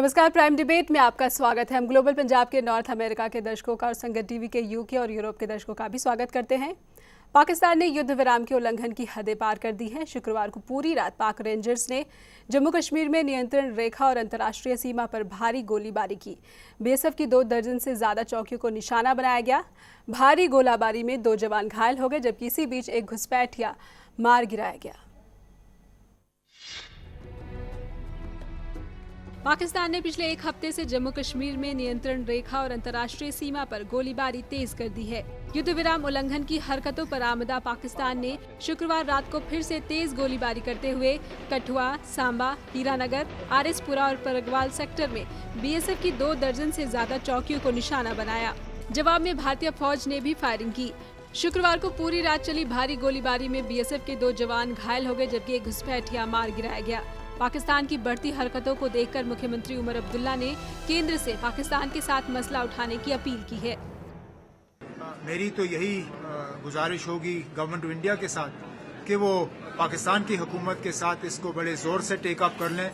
नमस्कार, prime debate में आपका स्वागत है। हम ग्लोबल पंजाब के नॉर्थ अमेरिका के दर्शकों का और संगत टीवी के यूके और यूरोप के दर्शकों का भी स्वागत करते हैं। पाकिस्तान ने युद्ध विराम के उल्लंघन की हदें पार कर दी हैं। शुक्रवार को पूरी रात पाक रेंजर्स ने जम्मू कश्मीर में नियंत्रण रेखा और अंतर्राष्ट्रीय सीमा पर भारी गोलीबारी की। बीएसएफ की 2 दर्जन से ज्यादा चौकियों को निशाना बनाया गया। भारी गोलाबारी में 2 जवान घायल हो गए, जबकि इसी बीच एक घुसपैठिया मार गिराया गया। पाकिस्तान ने पिछले 1 हफ्ते से जम्मू कश्मीर में नियंत्रण रेखा और अंतर्राष्ट्रीय सीमा पर गोलीबारी तेज कर दी है। युद्ध विराम उल्लंघन की हरकतों पर आमदा पाकिस्तान ने शुक्रवार रात को फिर से तेज गोलीबारी करते हुए कठुआ, सांबा, हीरानगर, आरएसपुरा और परगवाल सेक्टर में बीएसएफ की 2 दर्जन से ज्यादा चौकियों को निशाना बनाया। जवाब में भारतीय फौज ने भी फायरिंग की। शुक्रवार को पूरी रात चली भारी गोलीबारी में बीएसएफ के 2 जवान घायल हो गए, जबकि एक घुसपैठिया मार गिराया गया। पाकिस्तान की बढ़ती हरकतों को देखकर मुख्यमंत्री उमर अब्दुल्ला ने केंद्र से पाकिस्तान के साथ मसला उठाने की अपील की है। मेरी तो यही गुजारिश होगी गवर्नमेंट ऑफ इंडिया के साथ कि वो पाकिस्तान की हुकूमत के साथ इसको बड़े जोर से टेक अप कर लें।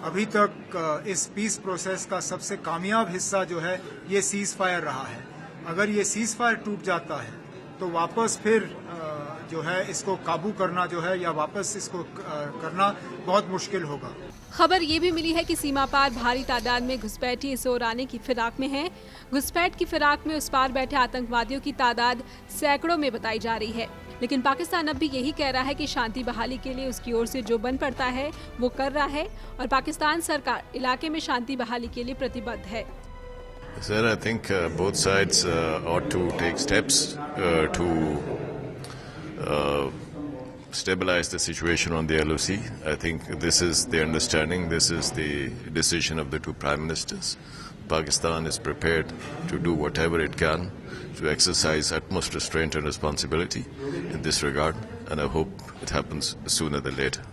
अभी तक इस पीस प्रोसेस का सबसे कामयाब हिस्सा जो है ये सीज फायर रहा है। अगर ये सीज फायर टूट जाता है तो वापस फिर जो है इसको काबू करना जो है या वापस इसको करना बहुत मुश्किल होगा। खबर ये भी मिली है कि सीमा पार भारी तादाद में घुसपैठी इस ओर आने की फिराक में हैं। घुसपैठ की फिराक में उस पार बैठे आतंकवादियों की तादाद सैकड़ों में बताई जा रही है। लेकिन पाकिस्तान अब भी यही कह रहा है कि शांति बहाली के लिए उसकी ओर से जो बन पड़ता है वो कर रहा है और पाकिस्तान सरकार इलाके में शांति बहाली के लिए प्रतिबद्ध है। Sir, I think both sides ought to take steps to stabilize the situation on the LOC. I think this is the understanding, this is the decision of the 2 prime ministers. Pakistan is prepared to do whatever it can to exercise utmost restraint and responsibility in this regard, and I hope it happens sooner than later.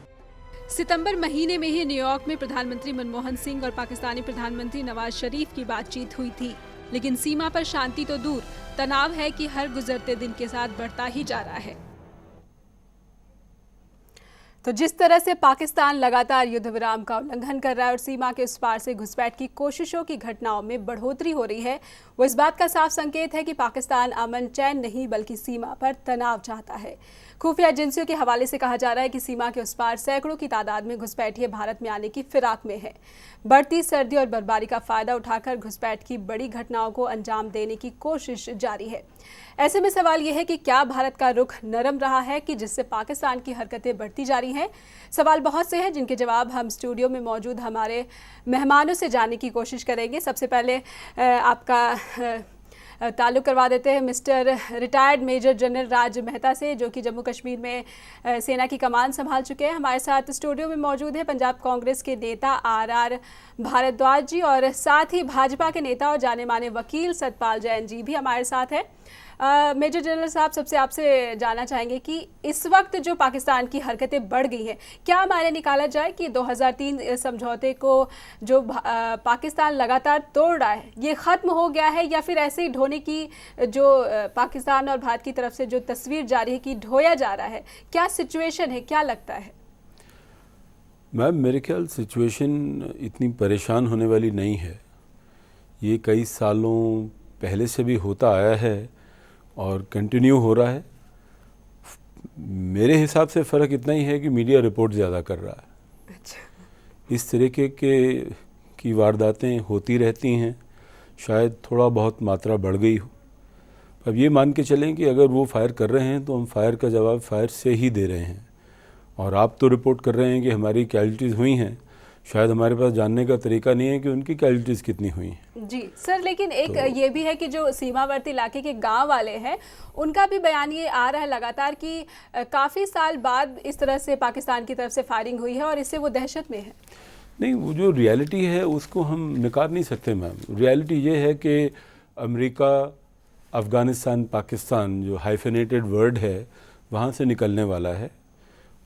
सितंबर महीने में ही New York में प्रधानमंत्री मनमोहन सिंह और पाकिस्तानी प्रधानमंत्री नवाज शरीफ की बातचीत हुई थी, लेकिन सीमा पर शांति तो दूर, तनाव है कि हर गुजरते दिन के साथ बढ़ता ही जा रहा है। तो जिस तरह से पाकिस्तान लगातार युद्ध विराम का उल्लंघन कर रहा है और सीमा के उस पार से घुसपैठ की कोशिशों की घटनाओं में बढ़ोतरी हो रही है, वो इस बात का साफ संकेत है कि पाकिस्तान अमन चैन नहीं बल्कि सीमा पर तनाव चाहता है। खुफिया एजेंसियों के हवाले से कहा जा रहा है कि सीमा के उस पार सैकड़ों की तादाद में घुसपैठिए भारत में आने की फिराक में है। बढ़ती सर्दी और बर्फबारी का फायदा उठाकर घुसपैठ की बड़ी घटनाओं को अंजाम देने की कोशिश जारी है। ऐसे में सवाल यह है कि क्या भारत का रुख नरम रहा है कि जिससे पाकिस्तान की हरकतें बढ़ती जा रही हैं? सवाल बहुत से हैं जिनके जवाब हम स्टूडियो में मौजूद हमारे मेहमानों से जानने की कोशिश करेंगे। सबसे पहले आपका ताल्लुक़ करवा देते हैं मिस्टर रिटायर्ड मेजर जनरल राज मेहता से, जो कि जम्मू कश्मीर में सेना की कमान संभाल चुके हैं। हमारे साथ स्टूडियो में मौजूद है पंजाब कांग्रेस के नेता आर भारद्वाज जी और साथ ही भाजपा के नेता और जाने माने वकील सतपाल जैन जी भी हमारे साथ हैं। मेजर जनरल साहब, सबसे आपसे जानना चाहेंगे कि इस वक्त जो पाकिस्तान की हरकतें बढ़ गई हैं, क्या मायने निकाला जाए कि 2003 समझौते को जो पाकिस्तान लगातार तोड़ रहा है ये ख़त्म हो गया है, या फिर ऐसे ही ढोने की जो पाकिस्तान और भारत की तरफ से जो तस्वीर जारी है कि ढोया जा रहा है, क्या सिचुएशन है, क्या लगता है? मैम, मेरे ख्याल सिचुएशन इतनी परेशान होने वाली नहीं है। ये कई सालों पहले से भी होता आया है और कंटिन्यू हो रहा है। मेरे हिसाब से फ़र्क इतना ही है कि मीडिया रिपोर्ट ज़्यादा कर रहा है। अच्छा। इस तरीके की वारदातें होती रहती हैं, शायद थोड़ा बहुत मात्रा बढ़ गई हो। अब ये मान के चलें कि अगर वो फायर कर रहे हैं तो हम फायर का जवाब फायर से ही दे रहे हैं, और आप तो रिपोर्ट कर रहे हैं कि हमारी कैजुअल्टीज़ हुई हैं। शायद हमारे पास जानने का तरीका नहीं है कि उनकी कैजुअल्टीज़ कितनी हुई हैं। जी सर, लेकिन एक ये भी है कि जो सीमावर्ती इलाके के गांव वाले हैं उनका भी बयान ये आ रहा है लगातार कि काफ़ी साल बाद इस तरह से पाकिस्तान की तरफ से फायरिंग हुई है और इससे वो दहशत में है। नहीं, वो जो रियलिटी है उसको हम नकार नहीं सकते मैम। रियलिटी ये है कि अमेरिका, अफ़गानिस्तान, पाकिस्तान जो हाइफेनेटेड वर्ड है वहाँ से निकलने वाला है।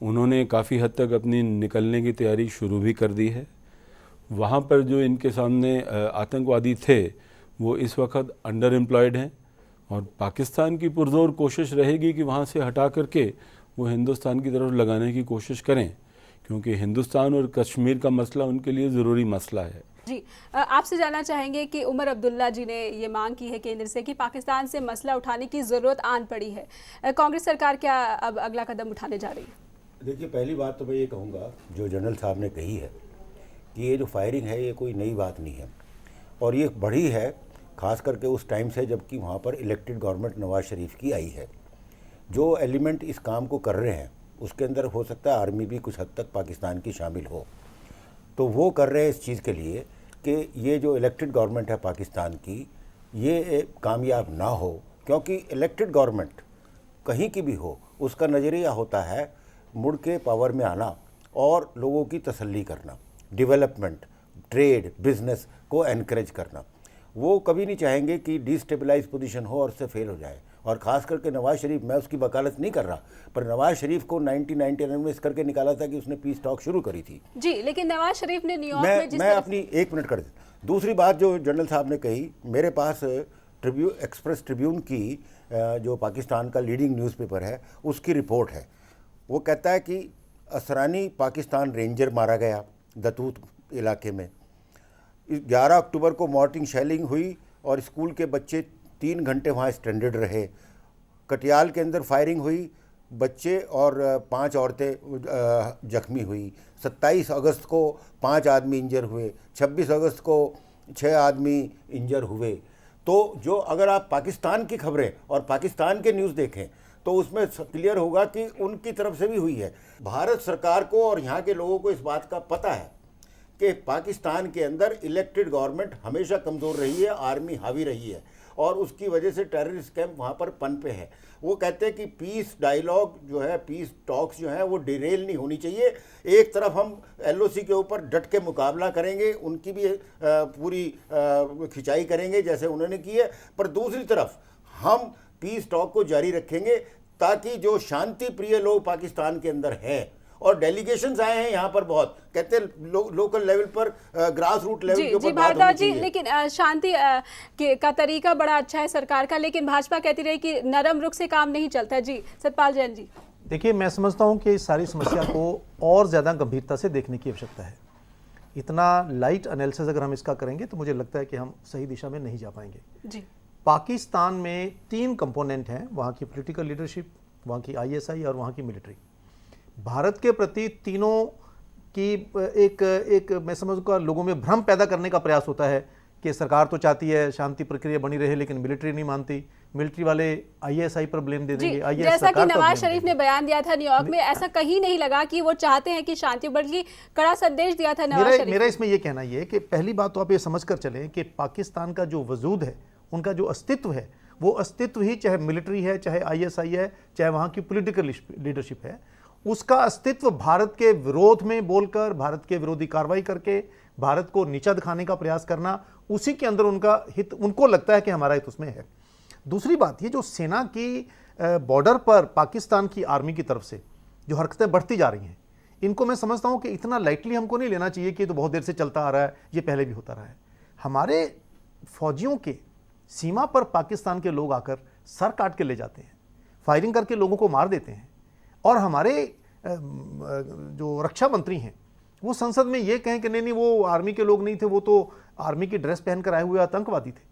उन्होंने काफ़ी हद तक अपनी निकलने की तैयारी शुरू भी कर दी है। वहाँ पर जो इनके सामने आतंकवादी थे वो इस वक्त अंडर एम्प्लॉयड हैं, और पाकिस्तान की पुरजोर कोशिश रहेगी कि वहाँ से हटा करके वो हिंदुस्तान की तरफ लगाने की कोशिश करें, क्योंकि हिंदुस्तान और कश्मीर का मसला उनके लिए ज़रूरी मसला है। जी, आपसे जानना चाहेंगे कि उमर अब्दुल्ला जी ने ये मांग की है केंद्र से कि पाकिस्तान से मसला उठाने की ज़रूरत आन पड़ी है। कांग्रेस सरकार क्या अब अगला कदम उठाने जा रही है? देखिए, पहली बात तो मैं ये कहूँगा, जो जनरल साहब ने कही है कि ये जो फायरिंग है ये कोई नई बात नहीं है और ये बढ़ी है ख़ास करके उस टाइम से जबकि वहाँ पर इलेक्टेड गवर्नमेंट नवाज़ शरीफ की आई है। जो एलिमेंट इस काम को कर रहे हैं उसके अंदर हो सकता है आर्मी भी कुछ हद तक पाकिस्तान की शामिल हो, तो वो कर रहे हैं इस चीज़ के लिए कि ये जो इलेक्टेड गवर्नमेंट है पाकिस्तान की ये कामयाब ना हो, क्योंकि इलेक्टेड गवर्नमेंट कहीं की भी हो उसका नज़रिया होता है मुड़ के पावर में आना और लोगों की तसल्ली करना, डेवलपमेंट, ट्रेड, बिजनेस को एनकरेज करना। वो कभी नहीं चाहेंगे कि डिस्टेबलाइज पोजीशन हो और उससे फेल हो जाए। और ख़ास करके नवाज़ शरीफ, मैं उसकी वकालत नहीं कर रहा, पर नवाज़ शरीफ को 1999 में इस करके निकाला था कि उसने पीस टॉक शुरू करी थी। जी, लेकिन नवाज शरीफ ने न्यूयॉर्क में जिस मैं अपनी एक मिनट कर देता। दूसरी बात जो जनरल साहब ने कही, मेरे पास एक्सप्रेस ट्रिब्यून की जो पाकिस्तान का लीडिंग न्यूज़पेपर है उसकी रिपोर्ट है। वो कहता है कि असरानी पाकिस्तान रेंजर मारा गया दतूत इलाके में। 11 अक्टूबर को मॉर्टिंग शेलिंग हुई और स्कूल के बच्चे 3 घंटे वहाँ स्ट्रैंडेड रहे। कटियाल के अंदर फायरिंग हुई, बच्चे और 5 औरतें जख्मी हुई। 27 अगस्त को 5 आदमी इंजर हुए, 26 अगस्त को 6 आदमी इंजर हुए। तो जो अगर आप पाकिस्तान की खबरें और पाकिस्तान के न्यूज़ देखें तो उसमें क्लियर होगा कि उनकी तरफ से भी हुई है। भारत सरकार को और यहाँ के लोगों को इस बात का पता है कि पाकिस्तान के अंदर इलेक्टेड गवर्नमेंट हमेशा कमज़ोर रही है, आर्मी हावी रही है और उसकी वजह से टेररिस्ट कैंप वहाँ पर पनपे है। वो कहते हैं कि पीस डायलॉग जो है, पीस टॉक्स जो है वो डिरेल नहीं होनी चाहिए। एक तरफ हम LOC के ऊपर डट के मुकाबला करेंगे, उनकी भी पूरी खिंचाई करेंगे जैसे उन्होंने की है, पर दूसरी तरफ हम पीस टॉक को जारी रखेंगे ताकि जो शांति प्रिय लोग पाकिस्तान के अंदर हैं, और डेलीगेशंस आए हैं यहाँ पर बहुत, कहते हैं लोकल लेवल पर, ग्रास रूट लेवल के ऊपर बात होनी चाहिए। लेकिन शांति का तरीका बड़ा अच्छा है सरकार का, लेकिन भाजपा कहती रही कि नरम रुख से काम नहीं चलता। जी, सतपाल जैन जी। देखिए, मैं समझता हूँ कि इस सारी समस्या को और ज़्यादा गंभीरता से देखने की आवश्यकता है। इतना लाइट एनालिसिस अगर हम इसका करेंगे तो मुझे लगता है कि हम सही दिशा में नहीं जा पाएंगे। जी, पाकिस्तान में 3 कंपोनेंट हैं, वहाँ की पॉलिटिकल लीडरशिप, वहाँ की ISI और वहाँ की मिलिट्री। भारत के प्रति तीनों की एक मैं समझूंगा लोगों में भ्रम पैदा करने का प्रयास होता है कि सरकार तो चाहती है शांति प्रक्रिया बनी रहे लेकिन मिलिट्री नहीं मानती, मिलिट्री वाले ISI पर ब्लेम दे देंगे। ISI जैसा कि नवाज शरीफ ने बयान दिया था न्यूयॉर्क में, ऐसा कहीं नहीं लगा कि वो चाहते हैं कि शांति, बल्कि कड़ा संदेश दिया था नवाज शरीफ। मेरा इसमें यह कहना यह है कि पहली बात तो आप ये समझ कर चलें कि पाकिस्तान का जो वजूद है, उनका जो अस्तित्व है, वो अस्तित्व ही चाहे मिलिट्री है, चाहे ISI है, चाहे वहाँ की पॉलिटिकल लीडरशिप है, उसका अस्तित्व भारत के विरोध में बोलकर, भारत के विरोधी कार्रवाई करके, भारत को नीचा दिखाने का प्रयास करना, उसी के अंदर उनका हित, उनको लगता है कि हमारा हित उसमें है। दूसरी बात, ये जो सेना की बॉर्डर पर पाकिस्तान की आर्मी की तरफ से जो हरकतें बढ़ती जा रही हैं, इनको मैं समझता हूँ कि इतना लाइटली हमको नहीं लेना चाहिए कि ये तो बहुत देर से चलता आ रहा है, ये पहले भी होता रहा है। हमारे फौजियों के सीमा पर पाकिस्तान के लोग आकर सर काट के ले जाते हैं, फायरिंग करके लोगों को मार देते हैं, और हमारे जो रक्षा मंत्री हैं वो संसद में ये कहें कि नहीं वो आर्मी के लोग नहीं थे, वो तो आर्मी की ड्रेस पहनकर आए हुए आतंकवादी थे।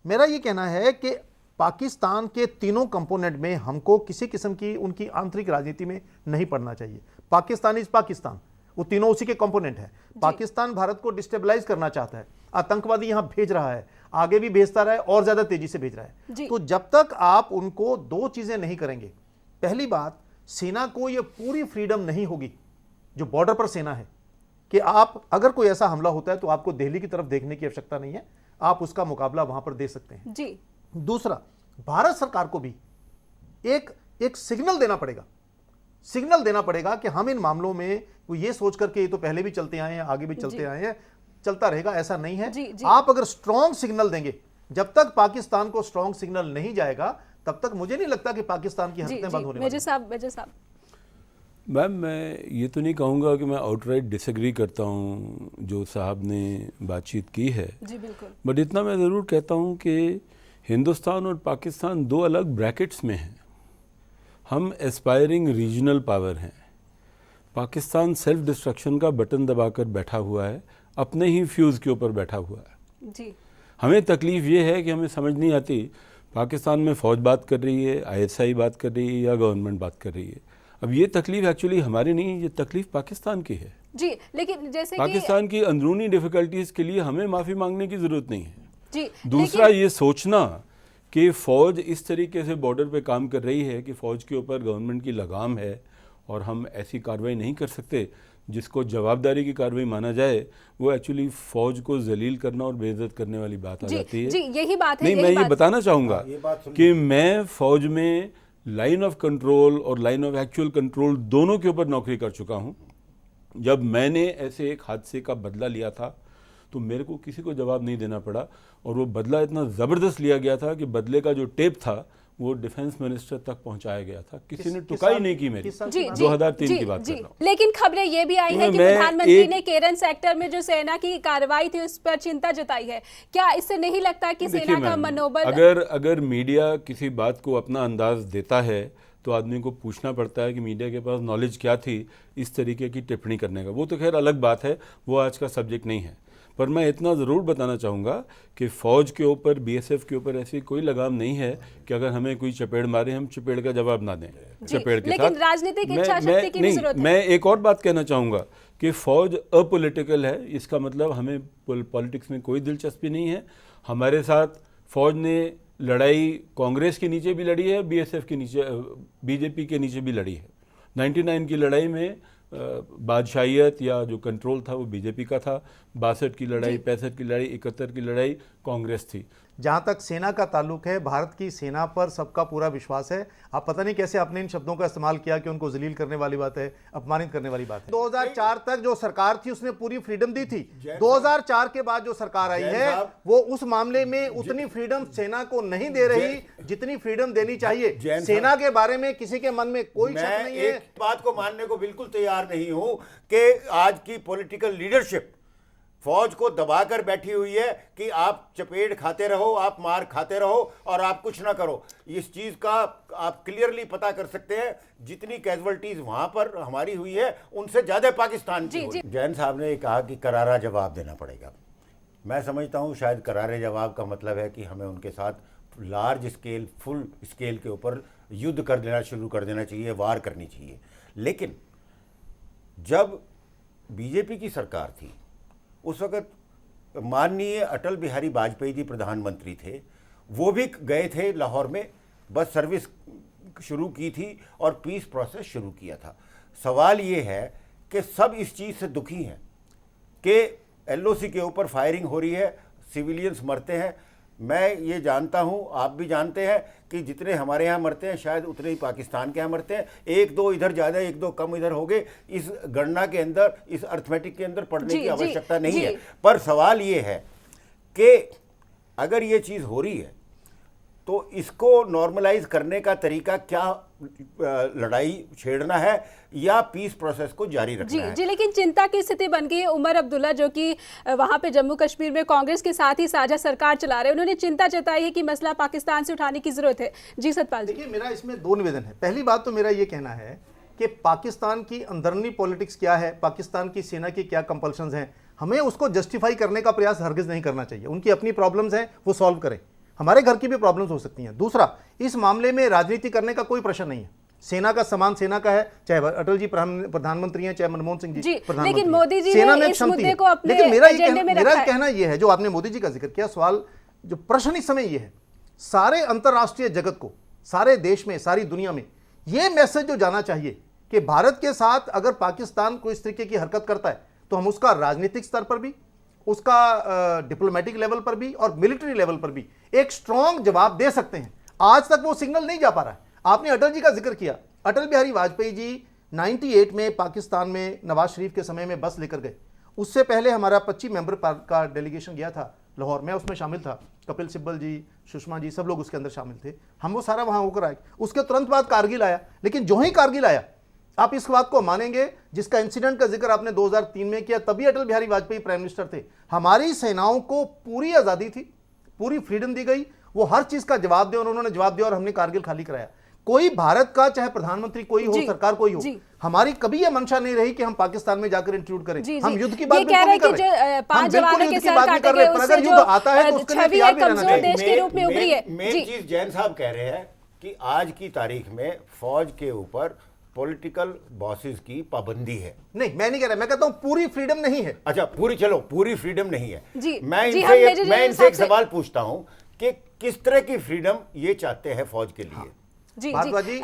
मेरा ये कहना है कि पाकिस्तान के तीनों कंपोनेंट में हमको किसी किस्म की उनकी आंतरिक राजनीति में नहीं पड़ना चाहिए। पाकिस्तान इज पाकिस्तान, वो तीनों उसी के कंपोनेंट हैं। पाकिस्तान भारत को डिस्टेबलाइज करना चाहता है, आतंकवादी यहां भेज रहा है, आगे भी भेजता रहा है और ज्यादा तेजी से भेज रहा है। तो जब तक आप उनको 2 चीजें नहीं करेंगे, पहली बात, सेना को यह पूरी फ्रीडम नहीं होगी जो बॉर्डर पर सेना है कि आप अगर कोई ऐसा हमला होता है तो आपको दिल्ली की तरफ देखने की आवश्यकता नहीं है, आप उसका मुकाबला वहां पर दे सकते हैं। जी। दूसरा, भारत सरकार को भी एक सिग्नल देना पड़ेगा कि हम इन मामलों में वो ये सोच करके ये तो पहले भी चलते आए हैं, आगे भी चलते आए हैं, चलता रहेगा, ऐसा नहीं है। आप अगर स्ट्रॉन्ग सिग्नल देंगे, जब तक पाकिस्तान को स्ट्रॉन्ग सिग्नल नहीं जाएगा तब तक मुझे नहीं लगता कि पाकिस्तान की हरकतें बंद होने वाली। मेजर साहब, मैम, मैं ये तो नहीं कहूँगा कि मैं आउटराइट डिसएग्री करता हूँ जो साहब ने बातचीत की है। जी बिल्कुल। बट इतना मैं ज़रूर कहता हूँ कि हिंदुस्तान और पाकिस्तान 2 अलग ब्रैकेट्स में हैं। हम एस्पायरिंग रीजनल पावर हैं। पाकिस्तान सेल्फ डिस्ट्रक्शन का बटन दबाकर बैठा हुआ है, अपने ही फ्यूज़ के ऊपर बैठा हुआ है। जी हमें तकलीफ़ ये है कि हमें समझ नहीं आती पाकिस्तान में फ़ौज बात कर रही है, ISI बात कर रही है या गवर्नमेंट बात कर रही है। अब ये तकलीफ़ एक्चुअली हमारी नहीं, ये तकलीफ़ पाकिस्तान की है। जी, लेकिन जैसे कि पाकिस्तान की अंदरूनी डिफ़िकल्टीज़ के लिए हमें माफ़ी मांगने की ज़रूरत नहीं है। जी दूसरा ये सोचना कि फ़ौज इस तरीके से बॉर्डर पे काम कर रही है कि फ़ौज के ऊपर गवर्नमेंट की लगाम है और हम ऐसी कार्रवाई नहीं कर सकते जिसको जवाबदारी की कार्रवाई माना जाए, वो एक्चुअली फ़ौज को जलील करना और बेइज्जत करने वाली बात आ जाती है। जी यही बात है। नहीं, मैं ये बताना चाहूँगा ये बात सुनिए। कि मैं फ़ौज में लाइन ऑफ कंट्रोल और लाइन ऑफ एक्चुअल कंट्रोल दोनों के ऊपर नौकरी कर चुका हूँ। जब मैंने ऐसे एक हादसे का बदला लिया था तो मेरे को किसी को जवाब नहीं देना पड़ा, और वो बदला इतना ज़बरदस्त लिया गया था कि बदले का जो टेप था वो डिफेंस मिनिस्टर तक पहुंचाया गया था। किसी ने टुकाई नहीं की मेरी। 2003 की बात कर रहा हूँ। लेकिन खबरें ये भी आई है कि प्रधानमंत्री ने केरन सेक्टर में जो सेना की कार्रवाई थी उस पर चिंता जताई है। क्या इससे नहीं लगता कि सेना का मनोबल, अगर मीडिया किसी बात को अपना अंदाज देता है तो आदमी को पूछना पड़ता है कि मीडिया के पास नॉलेज क्या थी इस तरीके की टिप्पणी करने का। वो तो खैर अलग बात है, वो आज का सब्जेक्ट नहीं है। पर मैं इतना ज़रूर बताना चाहूँगा कि फ़ौज के ऊपर, BSF के ऊपर ऐसी कोई लगाम नहीं है कि अगर हमें कोई चपेड़ मारे हम चपेड़ का जवाब ना दें चपेड़ के लेकिन साथ। राजनीतिक इच्छा शक्ति की भी जरूरत है। मैं एक और बात कहना चाहूँगा कि फ़ौज अपोलिटिकल है। इसका मतलब हमें पॉलिटिक्स में कोई दिलचस्पी नहीं है। हमारे साथ फ़ौज ने लड़ाई कांग्रेस के नीचे भी लड़ी है, BSF के नीचे, BJP के नीचे भी लड़ी है। 99 की लड़ाई में बादशाहियत या जो कंट्रोल था वो BJP का था। 62 की लड़ाई, 65 की लड़ाई, 71 की लड़ाई कांग्रेस थी। जहां तक सेना का ताल्लुक है, भारत की सेना पर सबका पूरा विश्वास है। आप पता नहीं कैसे आपने इन शब्दों का इस्तेमाल किया कि उनको जलील करने वाली बात है, अपमानित करने वाली बात है। 2004 तक जो सरकार थी उसने पूरी फ्रीडम दी थी। 2004 के बाद जो सरकार आई है वो उस मामले में उतनी फ्रीडम सेना को नहीं दे रही जितनी फ्रीडम देनी चाहिए। सेना के बारे में किसी के मन में कोई शक नहीं है। एक बात को मानने को बिल्कुल तैयार नहीं हूं कि आज की पॉलिटिकल लीडरशिप फौज को दबाकर बैठी हुई है कि आप चपेट खाते रहो, आप मार खाते रहो और आप कुछ ना करो। इस चीज का आप क्लियरली पता कर सकते हैं, जितनी कैजुअलिटीज वहां पर हमारी हुई है उनसे ज्यादा पाकिस्तान की हुई। जैन साहब ने कहा कि करारा जवाब देना पड़ेगा। मैं समझता हूं शायद करारे जवाब का मतलब है कि हमें उनके साथ लार्ज स्केल, फुल स्केल के ऊपर युद्ध कर देना शुरू कर देना चाहिए, वार करनी चाहिए। लेकिन जब बीजेपी की सरकार थी उस वक्त माननीय अटल बिहारी वाजपेयी जी प्रधानमंत्री थे। वो भी गए थे लाहौर में, बस सर्विस शुरू की थी और पीस प्रोसेस शुरू किया था। सवाल ये है कि सब इस चीज़ से दुखी हैं कि LOC के ऊपर फायरिंग हो रही है, सिविलियंस मरते हैं। मैं ये जानता हूँ, आप भी जानते हैं कि जितने हमारे यहाँ मरते हैं शायद उतने ही पाकिस्तान के यहाँ मरते हैं। एक दो इधर ज़्यादा, एक दो कम इधर हो गए। इस गणना के अंदर, इस अर्थमेटिक के अंदर पढ़ने की आवश्यकता नहीं है। पर सवाल ये है कि अगर ये चीज़ हो रही है तो इसको नॉर्मलाइज करने का तरीका क्या, लड़ाई छेड़ना है या पीस प्रोसेस को जारी रखना है? जी, लेकिन चिंता की स्थिति बन गई है। उमर अब्दुल्ला जो कि वहां पे जम्मू कश्मीर में कांग्रेस के साथ ही साझा सरकार चला रहे हैं, उन्होंने चिंता जताई है कि मसला पाकिस्तान से उठाने की जरूरत है। जी सतपाल जी, देखिए मेरा इसमें दो निवेदन है। पहली बात तो मेरा ये कहना है कि पाकिस्तान की अंदरूनी पॉलिटिक्स क्या है, पाकिस्तान की सेना की क्या कंपल्शंस हैं, हमें उसको जस्टिफाई करने का प्रयास हरगिज नहीं करना चाहिए। उनकी अपनी प्रॉब्लम्स हैं, वो सॉल्व करें। हमारे घर की भी प्रॉब्लम्स हो सकती हैं। दूसरा, इस मामले में राजनीति करने का कोई प्रश्न नहीं है। सेना का सामान सेना का है, चाहे अटल जी प्रधानमंत्री हैं, चाहे मनमोहन सिंह जी प्रधानमंत्री। लेकिन मोदी जी सेना ने में इस क्षमता मुद्दे है। को अपने लेकिन मेरा कहना यह है, जो आपने मोदी जी का जिक्र किया, सवाल जो प्रश्न इस समय यह है, सारे अंतर्राष्ट्रीय जगत को, सारे देश में, सारी दुनिया में यह मैसेज जो जाना चाहिए कि भारत के साथ अगर पाकिस्तान को इस तरीके की हरकत करता है तो हम उसका राजनीतिक स्तर पर भी, उसका डिप्लोमेटिक लेवल पर भी और मिलिट्री लेवल पर भी एक स्ट्रॉन्ग जवाब दे सकते हैं। आज तक वो सिग्नल नहीं जा पा रहा है। आपने अटल जी का जिक्र किया। अटल बिहारी वाजपेयी जी 98 में पाकिस्तान में नवाज शरीफ के समय में बस लेकर गए। उससे पहले हमारा 25 मेंबर का डेलीगेशन गया था लाहौर, मैं उसमें शामिल था। कपिल सिब्बल जी, सुषमा जी, सब लोग उसके अंदर शामिल थे। हम वो सारा वहां होकर आए। उसके तुरंत बाद कारगिल आया। लेकिन जो ही कारगिल आया, आप इस बात को मानेंगे, जिसका इंसिडेंट का जिक्र आपने 2003 में किया, तभी अटल बिहारी वाजपेयी प्राइम मिनिस्टर थे। हमारी सेनाओं को पूरी आज़ादी थी, पूरी फ्रीडम दी गई, वो हर चीज़ का जवाब दें, और उन्होंने जवाब दिया और हमने कारगिल खाली कराया। कोई भारत का चाहे प्रधानमंत्री कोई हो, जी, सरकार कोई हो, जी। हमारी कभी यह मंशा नहीं रही कि हम पाकिस्तान में जाकर इंक्लूड करें। जी, हम जी। युद्ध की बात ये बिल्कुल कह रहे नहीं कर कि जो रहे। हम 5 बिल्कुल जवानों युद्ध के की सर बात नहीं काटे कर रहे, गए, पर उससे अगर जो युद्ध आता है तो उसके लिए छवि तैयार है भी रहना कमजोर चाहिए। देश के रूप में उभरी है। मेन जी चीज जैन साहब कह रहे हैं कि आज की तारीख में फौज के ऊपर पॉलिटिकल बॉसेस की पाबंदी है। नहीं, मैं नहीं कह रहा, मैं कहता हूं पूरी फ्रीडम नहीं है। अच्छा, पूरी फ्रीडम नहीं है। जी, मैं जी, इनसे हम एक मेजर जनरल एक साहब से- सवाल पूछता हूं कि किस तरह की फ्रीडम ये चाहते हैं फौज के लिए। जी भारद्वाज जी जी,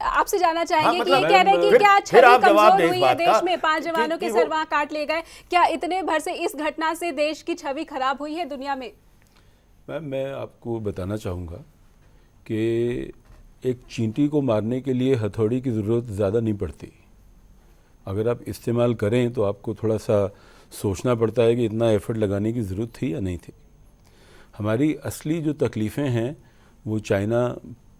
आपसे जानना चाहेंगे कि मतलब ये कह रहे हैं कि फिर- क्या फिर छवि आप जवाब कमजोर दें इस हुई है बात देश का में, 5 जवानों के कि सर वो- वहां काट लिए गए, क्या इतने भर से इस घटना से देश की छवि खराब हुई है दुनिया में? मैम, मैं आपको बताना चाहूँगा कि एक चींटी को मारने के लिए हथौड़ी की ज़रूरत ज़्यादा नहीं पड़ती। अगर आप इस्तेमाल करें तो आपको थोड़ा सा सोचना पड़ता है कि इतना एफर्ट लगाने की ज़रूरत थी या नहीं थी। हमारी असली जो तकलीफ़ें हैं वो चाइना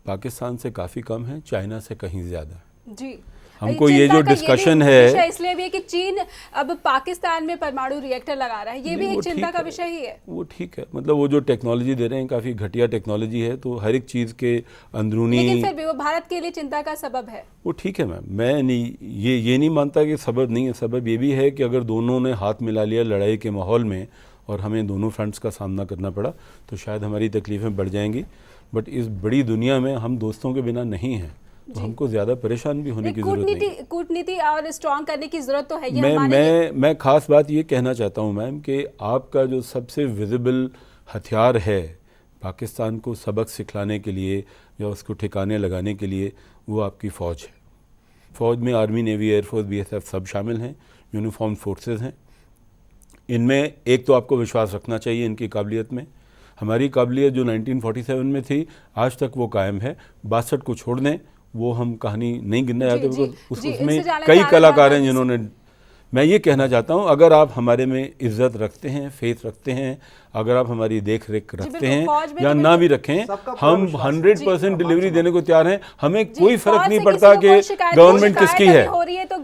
पाकिस्तान से काफ़ी कम है, चाइना से कहीं ज़्यादा। जी, हमको ये चिंता जो का भी डिस्कशन विषय है इसलिए भी है कि चीन अब पाकिस्तान में परमाणु रिएक्टर लगा रहा है, ये भी नहीं, एक वो चिंता ठीक का है, विषय ही है। वो ठीक है। मतलब वो जो टेक्नोलॉजी दे रहे हैं काफ़ी घटिया टेक्नोलॉजी है, तो हर एक चीज़ के लेकिन अंदरूनी फिर भी वो भारत के लिए चिंता का सबब है। वो ठीक है मैम, मैं नहीं ये नहीं मानता कि सबब नहीं है। सबब ये भी है कि अगर दोनों ने हाथ मिला लिया लड़ाई के माहौल में और हमें दोनों फ्रंट्स का सामना करना पड़ा तो शायद हमारी तकलीफ़ें बढ़ जाएंगी। बट इस बड़ी दुनिया में हम दोस्तों के बिना नहीं हैं, तो हमको ज़्यादा परेशान भी होने की ज़रूरत नहीं। कूटनीति और स्ट्रॉन्ग करने की जरूरत तो है, ये हमारे लिए। मैं खास बात ये कहना चाहता हूँ मैम कि आपका जो सबसे विजिबल हथियार है पाकिस्तान को सबक सिखलाने के लिए या उसको ठिकाने लगाने के लिए, वो आपकी फ़ौज है। फ़ौज में आर्मी, नेवी, एयरफोर्स, BSF सब शामिल हैं, यूनिफॉर्म फोर्सेस हैं। इनमें एक तो आपको विश्वास रखना चाहिए इनकी काबिलियत में। हमारी काबिलियत जो 1947 में थी आज तक वो कायम है। 62 को छोड़ दें, वो हम कहानी नहीं गिनना चाहते, जी, बिकॉज जी, उसमें इससे जाने कई का कलाकार हैं आगे जिन्होंने। मैं ये कहना चाहता हूँ अगर आप हमारे में इज्जत रखते हैं, फेथ रखते हैं, अगर आप हमारी देख रेख रखते बिल्कुल, हैं फौज में या तो ना बिल्कुल भी रखें, सबका पूरा हम विश्वास है। 100% डिलीवरी देने को तैयार हैं। हमें जी, कोई फौज फर्क नहीं से पड़ता किसी को कि कोई शिकायत गवर्नमेंट नहीं, किसकी शिकायत है। अभी हो रही है तो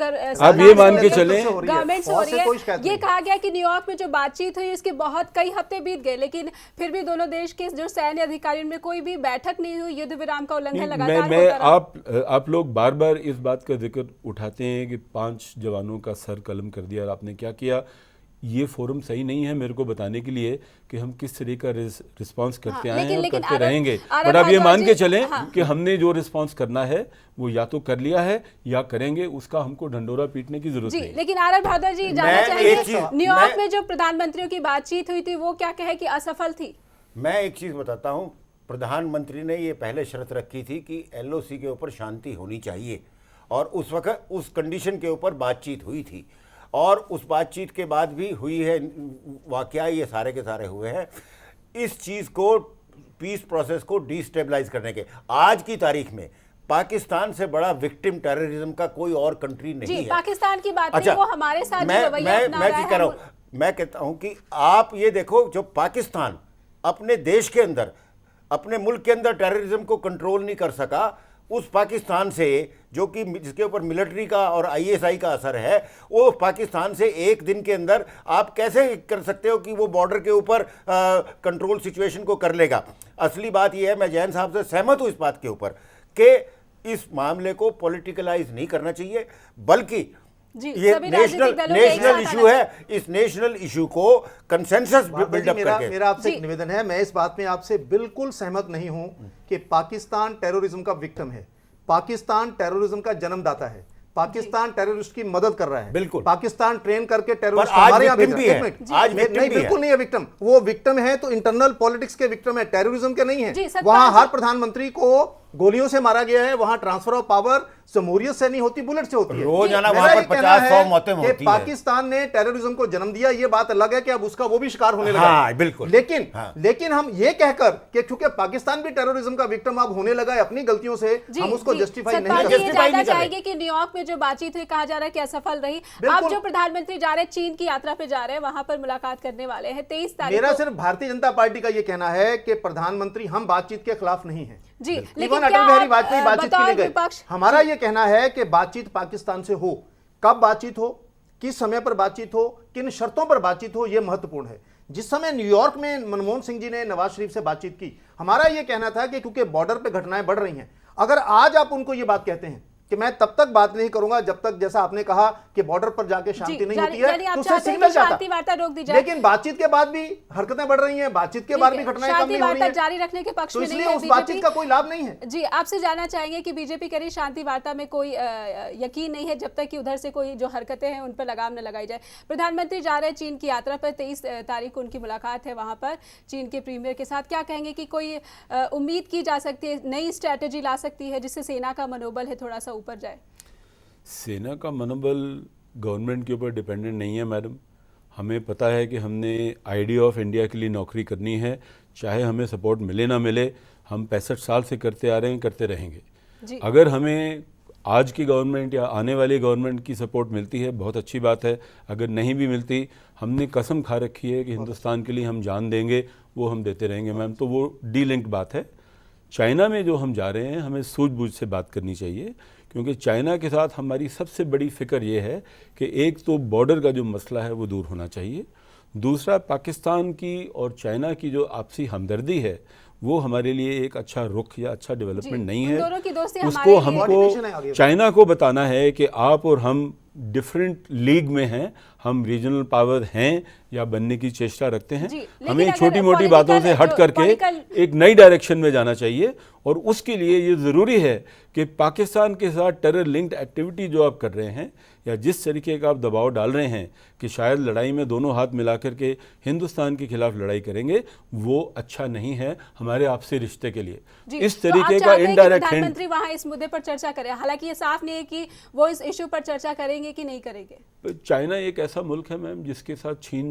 आप ये मान के चलें गवर्नमेंट से हो फौज से रही कोई है। शिकायत ये नहीं। कहा गया कि न्यूयॉर्क में जो बातचीत हुई उसके बहुत कई हफ्ते बीत गए, लेकिन फिर भी दोनों देश के जो सैन्य अधिकारियों में कोई भी बैठक नहीं हुई, युद्ध विराम का उल्लंघन लगातार मैं होता रहा। आप लोग बार बार इस बात का जिक्र उठाते हैं कि 5 जवानों का सर कलम कर दिया और आपने क्या किया। ये फोरम सही नहीं है मेरे को बताने के लिए कि हम किस तरह का रिस्पांस करते आए हैं और करते रहेंगे। बट आप ये मान के चलें कि हमने जो रिस्पांस करना है वो या तो कर लिया है या करेंगे, उसका हमको ढंडोरा पीटने की जरूरत जी, नहीं। लेकिन आर भारद्वाज जी जानना मैं एक चाहेंगे, चीज- न्यूयॉर्क मैं- में जो प्रधानमंत्रियों की बातचीत हुई थी वो क्या कहे कि असफल थी? मैं एक चीज बताता हूं, प्रधानमंत्री ने ये पहले शर्त रखी थी कि LOC के ऊपर शांति होनी चाहिए और उस वक्त उस कंडीशन के ऊपर बातचीत हुई थी और उस बातचीत के बाद भी हुई है वाकया, ये सारे के सारे हुए हैं इस चीज़ को, पीस प्रोसेस को डिस्टेबलाइज करने के। आज की तारीख में पाकिस्तान से बड़ा विक्टिम टेररिज्म का कोई और कंट्री नहीं जी, है। पाकिस्तान की बात नहीं, वो हमारे साथ जो रवैया अपना मैं रहा क्या है कह रहा हूं, मैं कहता हूं कि आप ये देखो, जो पाकिस्तान अपने देश के अंदर, अपने मुल्क के अंदर टेररिज्म को कंट्रोल नहीं कर सका, उस पाकिस्तान से जो कि जिसके ऊपर मिलिट्री का और ISI का असर है, वो पाकिस्तान से एक दिन के अंदर आप कैसे कर सकते हो कि वो बॉर्डर के ऊपर कंट्रोल सिचुएशन को कर लेगा। असली बात ये है, मैं जैन साहब से सहमत हूं इस बात के ऊपर कि इस मामले को पॉलिटिकलाइज नहीं करना चाहिए, बल्कि जी, ये सभी राजनीतिक दलों के एक नेशनल साथ इशू आना है। इस नेशनल इशू को कंसेंसस बिल्डअप करके। मेरा आपसे जी। एक निवेदन है, मैं इस बात में आपसे बिल्कुल सहमत नहीं हूं कि पाकिस्तान टेररिज्म का विक्टिम है। पाकिस्तान टेररिज्म का जन्मदाता है। पाकिस्तान टेररिस्ट की मदद कर रहा है। बिल्कुल। पाकिस्तान ट्रेन करके टेररिस्ट पर आज हमारे यहाँ victim भेज भी रहा है। है। एक मिनट। आज victim नहीं, भी है। बिल्कुल नहीं है विक्टिम। वो विक्टिम है तो इंटरनल पॉलिटिक्स के विक्टिम है, टेररिज्म के नहीं जी, है। सतपाल वहां जी। हर प्रधानमंत्री को गोलियों से मारा गया है, वहां ट्रांसफर ऑफ पावर जमहूरियत से नहीं होती, बुलेट से होती है। रोजाना मेरा वहां ये पर कहना 50-100 है मौतें कि होती है। पाकिस्तान ने टेररिज्म को जन्म दिया, ये बात अलग है कि अब उसका वो भी शिकार होने लगा। हाँ, बिल्कुल। लेकिन हम ये कहकर कि चूंकि पाकिस्तान भी टेररिज्म का विक्टिम अब होने लगा है अपनी गलतियों से, जी, हम उसको जी, जस्टिफाई नहीं सतपाल कर जी, ये सकते। justify जानना नहीं कर रहे। चाहेंगे कि न्यूयॉर्क में जो बातचीत हुई कहा जा रहा है कि असफल रही। बिल्कुल। अब जो प्रधानमंत्री जा रहे हैं, चीन की यात्रा पे जा रहे हैं, वहां पर मुलाकात करने वाले हैं 23 तारीख मेरा को। सिर्फ भारतीय जनता पार्टी का यह कहना है कि प्रधानमंत्री हम बातचीत के खिलाफ नहीं है। जी, इवन लेकिन अटल क्या बिहारी आप, वाजपेयी बातचीत के लिए बतौर गए। विपक्ष हमारा यह कहना है कि बातचीत पाकिस्तान से हो, कब बातचीत हो, किस समय पर बातचीत हो, किन शर्तों पर बातचीत हो, यह महत्वपूर्ण है। जिस समय न्यूयॉर्क में मनमोहन सिंह जी ने नवाज शरीफ से बातचीत की, हमारा यह कहना था कि क्योंकि बॉर्डर पे घटनाएं बढ़ रही हैं, अगर आज आप उनको ये बात कहते हैं कि मैं तब तक बात नहीं करूंगा जब तक, जैसा आपने कहा कि बॉर्डर पर जाके शांति नहीं होती यानी है, आप तो उससे चाहते हैं सिग्नल कि जाता। शांति वार्ता रोक दी जाए। लेकिन बातचीत के बाद भी हरकतें बढ़ रही हैं, बातचीत के बाद भी घटनाएं कम शांति नहीं हो रही वार्ता हैं, जारी रखने के पक्ष तो में नहीं इसलिए है उस बातचीत बीजेपी। का कोई लाभ नहीं है। जी, आपसे जानना चाहेंगे कि बीजेपी कह रही शांति वार्ता में कोई यकीन नहीं है जब तक कि उधर से कोई जो हरकतें हैं उन पर लगाम न लगाई जाए। प्रधानमंत्री जा रहे हैं चीन की यात्रा पर, 23 तारीख को उनकी मुलाकात है वहां पर चीन के प्रीमियर के साथ। क्या कहेंगे कि कोई उम्मीद की जा सकती है, नई स्ट्रैटेजी ला सकती है जिससे सेना का मनोबल है थोड़ा सा ऊपर जाए? सेना का मनोबल गवर्नमेंट के ऊपर डिपेंडेंट नहीं है मैडम। हमें पता है कि हमने आइडिया ऑफ इंडिया के लिए नौकरी करनी है, चाहे हमें सपोर्ट मिले ना मिले, हम 65 साल से करते आ रहे हैं, करते रहेंगे। जी। अगर हमें आज की गवर्नमेंट या आने वाली गवर्नमेंट की सपोर्ट मिलती है बहुत अच्छी बात है, अगर नहीं भी मिलती हमने कसम खा रखी है कि हिंदुस्तान के लिए हम जान देंगे, वो हम देते रहेंगे मैम। तो वो डीलिंक्ड बात है। चाइना में जो हम जा रहे हैं हमें सूझबूझ से बात करनी चाहिए, क्योंकि चाइना के साथ हमारी सबसे बड़ी फिक्र ये है कि एक तो बॉर्डर का जो मसला है वो दूर होना चाहिए, दूसरा पाकिस्तान की और चाइना की जो आपसी हमदर्दी है वो हमारे लिए एक अच्छा रुख या अच्छा डेवलपमेंट नहीं है। दोनों की दोस्ती उसको हमारे लिए हमको चाइना को बताना है कि आप और हम डिफरेंट लीग में हैं, हम रीजनल पावर हैं या बनने की चेष्टा रखते हैं। हमें छोटी मोटी बातों से हट करके एक नई डायरेक्शन में जाना चाहिए, और उसके लिए ये ज़रूरी है कि पाकिस्तान के साथ टेरर लिंक्ड एक्टिविटी जो आप कर रहे हैं या जिस तरीके का आप दबाव डाल रहे हैं कि शायद लड़ाई में दोनों हाथ मिला करके हिंदुस्तान के खिलाफ लड़ाई करेंगे, वो अच्छा नहीं है हमारे आपसी रिश्ते के लिए। इस तरीके का इनडायरेक्ट प्रधानमंत्री वहां इस मुद्दे पर चर्चा करें, हालांकि ये साफ नहीं है कि वो इस इशू पर चर्चा करेंगे कि नहीं करेंगे। चाइना एक ऐसा मुल्क है मैम जिसके साथ चीन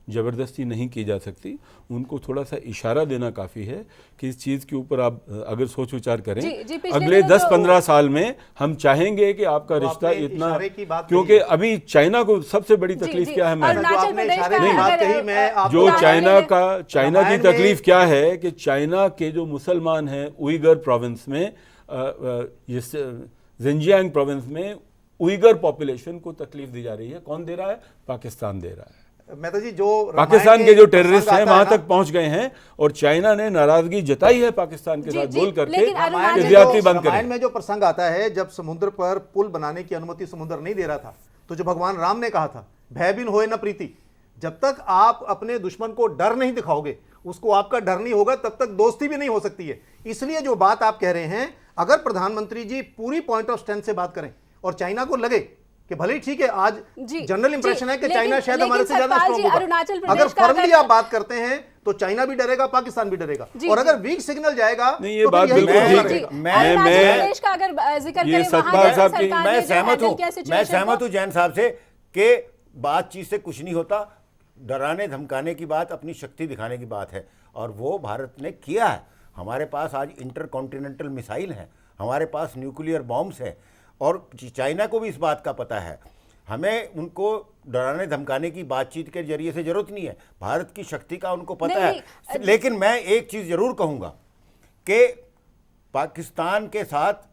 ज़बरदस्ती नहीं की जा सकती, उनको थोड़ा सा इशारा देना काफ़ी है कि इस चीज़ के ऊपर आप अगर सोच विचार करें। अगले 10-15 साल में हम चाहेंगे कि आपका रिश्ता इतना, क्योंकि अभी चाइना को सबसे बड़ी तकलीफ क्या है मैम, जो चाइना की तकलीफ क्या है कि चाइना के जो मुसलमान हैं उइगर प्रोविंस में, जिनजियांग प्रोविंस में उइगर पॉपुलेशन को तकलीफ दी जा रही है। कौन दे रहा है? पाकिस्तान दे रहा है। मेहता जी, जो पाकिस्तान के जो टेररिस्ट हैं वहां तक पहुंच गए हैं और चाइना ने नाराजगी जताई है पाकिस्तान के साथ बोल करके कि ज्यादती बंद करें। रामायण में जो प्रसंग आता है जब समुद्र पर पुल बनाने की अनुमति समुद्र नहीं दे रहा था, तो जो भगवान राम ने कहा था भयबिन होए न प्रीति, जब तक आप अपने दुश्मन को डर नहीं दिखाओगे, उसको आपका डर नहीं होगा, तब तक दोस्ती भी नहीं हो सकती है। इसलिए जो बात आप कह रहे हैं, अगर प्रधानमंत्री जी पूरी पॉइंट ऑफ स्ट्रेंथ से बात करें और चाइना को लगे कि भले ही ठीक है आज जनरल इंप्रेशन है कि चाइना शायद हमारे से ज्यादा स्ट्रांग होगा, अगर फर्मली आप बात करते हैं तो चाइना भी डरेगा, पाकिस्तान भी डरेगा, और अगर वीक सिग्नल जाएगा नहीं, ये बात बिल्कुल ठीक है। मैं सहमत हूं जैन साहब से कि बातचीत से कुछ नहीं होता, डराने धमकाने की बात अपनी शक्ति दिखाने की बात है, और वो भारत ने किया है। हमारे पास आज इंटरकॉन्टिनेंटल मिसाइल है, हमारे पास न्यूक्लियर बॉम्ब्स है, और चाइना को भी इस बात का पता है। हमें उनको डराने धमकाने की बातचीत के जरिए से जरूरत नहीं है, भारत की शक्ति का उनको पता है। लेकिन मैं एक चीज़ जरूर कहूँगा कि पाकिस्तान के साथ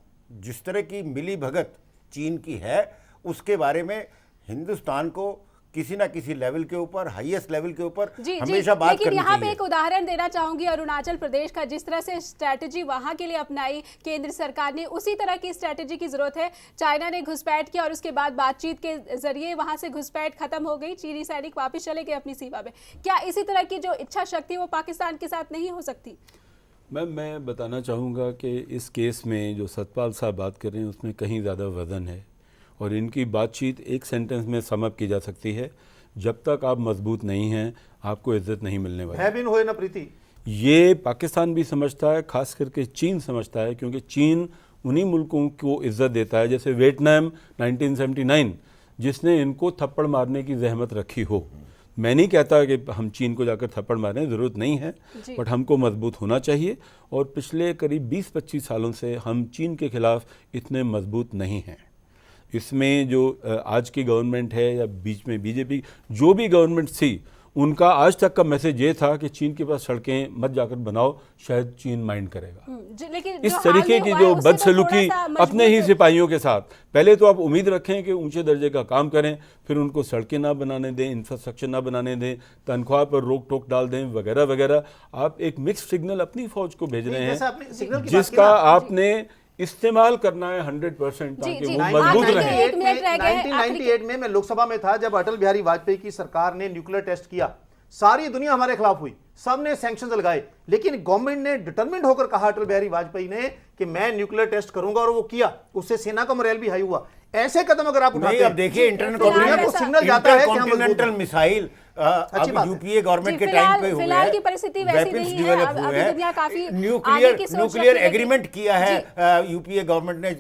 जिस तरह की मिली भगत चीन की है, उसके बारे में हिंदुस्तान को किसी ना किसी लेवल के ऊपर, हाईएस्ट लेवल के ऊपर हमेशा बात करनी चाहिए। यहाँ पे एक उदाहरण देना चाहूंगी अरुणाचल प्रदेश का, जिस तरह से स्ट्रैटेजी वहां के लिए अपनाई केंद्र सरकार ने, उसी तरह की स्ट्रैटेजी की जरूरत है। चाइना ने घुसपैठ किया और उसके बाद बातचीत के जरिए वहां से घुसपैठ खत्म हो गई, चीनी सैनिक वापस चले गए अपनी सीमा में। क्या इसी तरह की जो इच्छा शक्ति वो पाकिस्तान के साथ नहीं हो सकती? मैं बताना चाहूँगा कि इस केस में जो सतपाल साहब बात कर रहे हैं उसमें कहीं ज़्यादा वजन है, और इनकी बातचीत एक सेंटेंस में समअप की जा सकती है, जब तक आप मजबूत नहीं हैं आपको इज्जत नहीं मिलने वाली। भयबिन होए न प्रीति, ये पाकिस्तान भी समझता है, खास करके चीन समझता है, क्योंकि चीन उन्हीं मुल्कों को इज्जत देता है, जैसे वियतनाम 1979 जिसने इनको थप्पड़ मारने की जहमत रखी हो। मैं नहीं कहता कि हम चीन को जाकर थप्पड़ मारने की ज़रूरत नहीं है, बट हमको मजबूत होना चाहिए, और पिछले करीब 20-25 सालों से हम चीन के खिलाफ इतने मजबूत नहीं हैं। इसमें जो आज की गवर्नमेंट है या बीच में बीजेपी जो भी गवर्नमेंट थी, उनका आज तक का मैसेज ये था कि चीन के पास सड़कें मत जाकर बनाओ, शायद चीन माइंड करेगा। लेकिन इस जो तरीके हाल में की हुआ जो है, उससे तो बदसलूकी थोड़ा सा अपने ही मजबूत- सिपाहियों के साथ, पहले तो आप उम्मीद रखें कि ऊंचे दर्जे का काम करें, फिर उनको सड़कें ना बनाने दें, इंफ्रास्ट्रक्चर ना बनाने दें, तनख्वाह पर रोक टोक डाल दें वगैरह वगैरह। आप एक मिक्स्ड सिग्नल अपनी फौज को भेज रहे जैसा हैं आपने सिग्नल की बात की जिसका ना, आपने इस्तेमाल करना है 100% ताकि जी, वो जी। मजबूत आखिरी रहे। में एक मिनट रह गए हैं, 1998 में मैं लोकसभा में था जब अटल बिहारी वाजपेयी की सरकार ने न्यूक्लियर टेस्ट किया, सारी दुनिया हमारे खिलाफ हुई, सबने सैंक्शंस लगाए, लेकिन गवर्नमेंट ने डिटरमिन्ड होकर कहा अटल बिहारी वाजपेयी ने कि मैं न्यूक्लियर टेस्ट करूंगा, और वो किया। उससे सेना का मोरल भी हाई हुआ। ऐसे कदम अगर आप उठाते नहीं, हैं, अब देखिए दुनिया को सिग्नल जाता है कि हम मजबूत इंटरकॉन्टिनेंटल हैं। मिसाइल अच्छी अब बात है। यूपीए गवर्नमेंट जी, के टाइम पे फिलहाल हुए की परिस्थिति वैसी वेपन्स नहीं है, डेवलप अब- हुए अभी हैं। दुनिया काफी आगे न्यूक्लियर की सोच न्यूक्लियर रखी है, एग्रीमेंट किया जी। है यूपीए गवर्नमेंट ने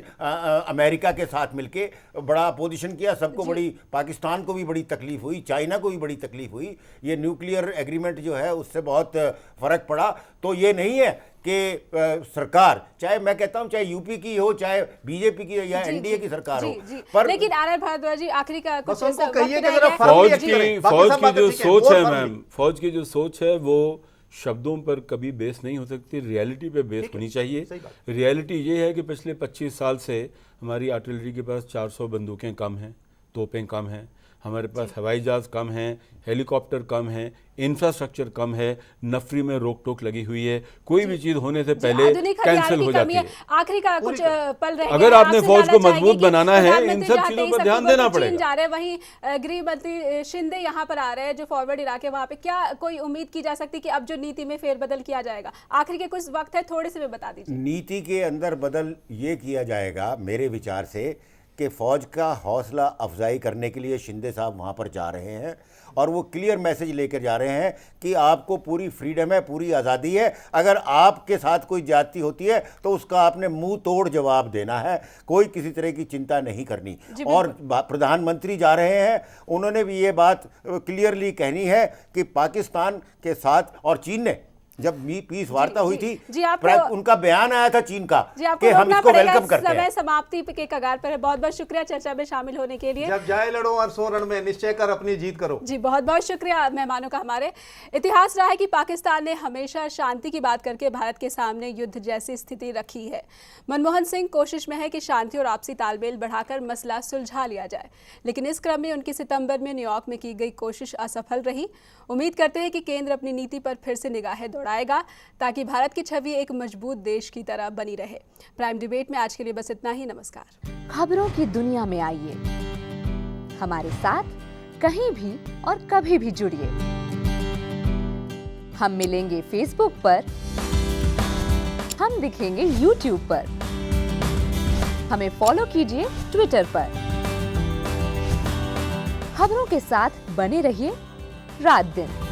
अमेरिका के साथ मिलके, बड़ा अपोजिशन किया, सबको बड़ी, पाकिस्तान को भी बड़ी तकलीफ हुई, चाइना को भी बड़ी तकलीफ हुई। ये न्यूक्लियर एग्रीमेंट जो है उससे बहुत फर्क पड़ा। तो ये नहीं है कि सरकार, चाहे मैं कहता हूं चाहे यूपी की हो, चाहे बीजेपी की या जी, एनडीए जी, की सरकार जी, हो, जी। पर लेकिन आनंद भारद्वाज जी, आखिरी का कुछ बस उनको ऐसा कहिए वक्त कि रह जरा गया है। फर्म फौज भी अच्छी करें। की बाकी फौज सब की बातें जो ठीक है, सोच वो है फर्म मैम, भी। फौज की जो सोच है वो शब्दों पर कभी बेस नहीं हो सकती, रियलिटी पे बेस ठीक है, होनी चाहिए। सही बात। रियलिटी ये है कि पिछले 25 साल से हमारी आर्टिलरी के पास 400 बंदूकें कम हैं, तोपें कम हैं, हमारे पास हवाई जहाज कम हैं, हेलीकॉप्टर कम हैं, इंफ्रास्ट्रक्चर कम है, नफरी में रोक टोक लगी हुई है, कोई भी चीज़ होने से पहले आधुनिक हथियारों कैंसिल की हो कमी जाती है। है। आखिरी का कुछ पल रह अगर गया है, आपने आपसे फौज जानना को मजबूत चाहेंगे कि बनाना है, इन प्रधानमंत्री सब जाते चीजों ही पर ध्यान अक्टूबर देना को चीन पड़ेगा। जा रहे हैं, वहीं गृह मंत्री शिंदे यहाँ पर आ रहे हैं जो फॉरवर्ड इलाके हैं, वहाँ पे क्या कोई उम्मीद की जा सकती है कि अब जो नीति में फेरबदल किया जाएगा? आखिरी के कुछ वक्त है, थोड़े से भी बता दीजिए। नीति के अंदर बदल ये किया जाएगा मेरे विचार से कि फौज का हौसला अफजाई करने के लिए शिंदे साहब वहाँ पर जा रहे हैं, और वो क्लियर मैसेज लेकर जा रहे हैं कि आपको पूरी फ्रीडम है, पूरी आज़ादी है, अगर आपके साथ कोई ज्यादती होती है तो उसका आपने मुंह तोड़ जवाब देना है, कोई किसी तरह की चिंता नहीं करनी। और प्रधानमंत्री जा रहे हैं, उन्होंने भी ये बात क्लियरली कहनी है कि पाकिस्तान के साथ, और चीन ने जब पीस वार्ता हुई थी, उनका बयान आया था चीन का कि हम इसको वेलकम करते हैं। समय समाप्ति के कगार पर है। बहुत बहुत शुक्रिया चर्चा में शामिल होने के लिए। जब जाए लड़ो और सो रण में, निश्चय कर अपनी जीत करो। जी, बहुत बहुत शुक्रिया मेहमानों का। हमारे इतिहास रहा है कि पाकिस्तान ने हमेशा शांति की बात करके भारत के सामने युद्ध जैसी स्थिति रखी है। मनमोहन सिंह कोशिश में है कि शांति और आपसी तालमेल बढ़ाकर मसला सुलझा लिया जाए, लेकिन इस क्रम में उनकी सितंबर में न्यूयॉर्क में की गई कोशिश असफल रही। उम्मीद करते हैं कि केंद्र अपनी नीति पर फिर से निगाहें दौड़ाएगा ताकि भारत की छवि एक मजबूत देश की तरह बनी रहे। प्राइम डिबेट में आज के लिए बस इतना ही। नमस्कार। खबरों की दुनिया में आइए, हमारे साथ कहीं भी और कभी भी जुड़िए। हम मिलेंगे फेसबुक पर, हम दिखेंगे यूट्यूब पर, हमें फॉलो कीजिए ट्विटर पर। खबरों के साथ बने रहिए रात दिन।